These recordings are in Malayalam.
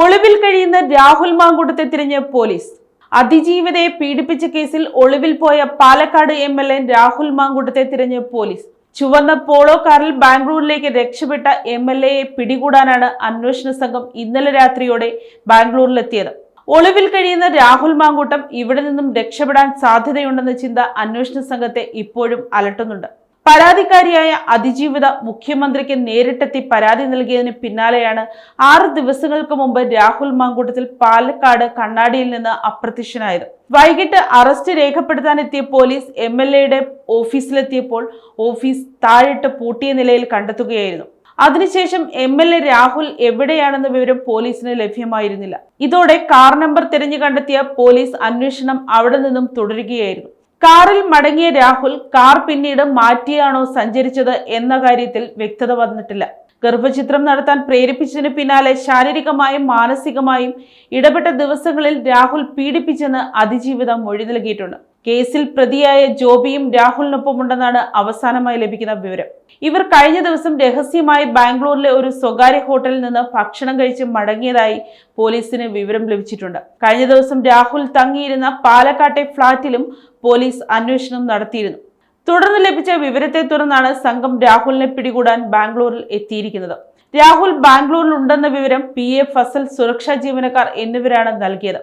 ഒളിവിൽ കഴിയുന്ന രാഹുൽ മാങ്കൂട്ടത്തെ തിരഞ്ഞ് പോലീസ്. അതിജീവിതയെ പീഡിപ്പിച്ച കേസിൽ ഒളിവിൽ പോയ പാലക്കാട് MLA രാഹുൽ മാങ്കൂട്ടത്തെ തിരഞ്ഞ് പോലീസ്. ചുവന്ന പോളോ കാറിൽ ബാംഗ്ലൂരിലേക്ക് രക്ഷപ്പെട്ട MLAയെ പിടികൂടാനാണ് അന്വേഷണ സംഘം ഇന്നലെ രാത്രിയോടെ ബാംഗ്ലൂരിലെത്തിയത്. ഒളിവിൽ കഴിയുന്ന രാഹുൽ മാങ്കൂട്ടം ഇവിടെ നിന്നും രക്ഷപ്പെടാൻ സാധ്യതയുണ്ടെന്ന ചിന്ത അന്വേഷണ സംഘത്തെ ഇപ്പോഴും അലട്ടുന്നുണ്ട്. പരാതിക്കാരിയായ അതിജീവിത മുഖ്യമന്ത്രിക്ക് നേരിട്ടെത്തി പരാതി നൽകിയതിന് പിന്നാലെയാണ് 6 ദിവസങ്ങൾക്ക് മുമ്പ് രാഹുൽ മാങ്കൂട്ടത്തിൽ പാലക്കാട് കണ്ണാടിയിൽ നിന്ന് അപ്രത്യക്ഷനായത്. വൈകിട്ട് അറസ്റ്റ് രേഖപ്പെടുത്താനെത്തിയ പോലീസ് MLAയുടെ ഓഫീസിലെത്തിയപ്പോൾ ഓഫീസ് താഴിട്ട് പൂട്ടിയ നിലയിൽ കണ്ടെത്തുകയായിരുന്നു. അതിനുശേഷം MLA രാഹുൽ എവിടെയാണെന്ന വിവരം പോലീസിന് ലഭ്യമായിരുന്നില്ല. ഇതോടെ കാർ നമ്പർ തിരഞ്ഞു കണ്ടെത്തിയ പോലീസ് അന്വേഷണം അവിടെ നിന്നും തുടരുകയായിരുന്നു. കാറിൽ മടങ്ങിയ രാഹുൽ കാർ പിന്നീട് മാറ്റിയാണോ സഞ്ചരിച്ചത് എന്ന കാര്യത്തിൽ വ്യക്തത വന്നിട്ടില്ല. ഗർഭചിത്രം നടത്താൻ പ്രേരിപ്പിച്ചതിന് പിന്നാലെ ശാരീരികമായും മാനസികമായും ഇടപെട്ട ദിവസങ്ങളിൽ രാഹുൽ പീഡിപ്പിച്ചെന്ന് അതിജീവിത മൊഴി നൽകിയിട്ടുണ്ട്. കേസിൽ പ്രതിയായ ജോബിയും രാഹുലിനൊപ്പമുണ്ടെന്നാണ് അവസാനമായി ലഭിക്കുന്ന വിവരം. ഇവർ കഴിഞ്ഞ ദിവസം രഹസ്യമായി ബാംഗ്ലൂരിലെ ഒരു സ്വകാര്യ ഹോട്ടലിൽ നിന്ന് ഭക്ഷണം കഴിച്ച് മടങ്ങിയതായി പോലീസിന് വിവരം ലഭിച്ചിട്ടുണ്ട്. കഴിഞ്ഞ ദിവസം രാഹുൽ തങ്ങിയിരുന്ന പാലക്കാട്ടെ ഫ്ളാറ്റിലും പോലീസ് അന്വേഷണം നടത്തിയിരുന്നു. തുടർന്ന് ലഭിച്ച വിവരത്തെ തുടർന്നാണ് സംഘം രാഹുലിനെ പിടികൂടാൻ ബാംഗ്ലൂരിൽ എത്തിയിരിക്കുന്നത്. രാഹുൽ ബാംഗ്ലൂരിൽ ഉണ്ടെന്ന വിവരം PA ഫസൽ, സുരക്ഷാ ജീവനക്കാർ എന്നിവരാണ് നൽകിയത്.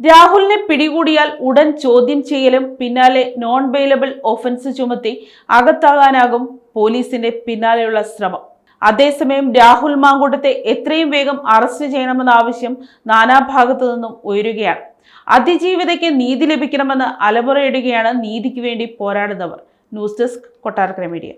രാഹുലിനെ പിടികൂടിയാൽ ഉടൻ ചോദ്യം ചെയ്യലും പിന്നാലെ നോൺ ബെയിലബിൾ ഒഫൻസ് ചുമത്തി അകത്താകാനാകും പോലീസിന്റെ പിന്നാലെയുള്ള ശ്രമം. അതേസമയം രാഹുൽ മാങ്കൂട്ടത്തെ എത്രയും വേഗം അറസ്റ്റ് ചെയ്യണമെന്ന ആവശ്യം നാനാഭാഗത്തു നിന്നും ഉയരുകയാണ്. അതിജീവിതയ്ക്ക് നീതി ലഭിക്കണമെന്ന് അലമുറയിടുകയാണ് നീതിക്ക് വേണ്ടി പോരാടുന്നവർ. News desk, Kottarakkara media.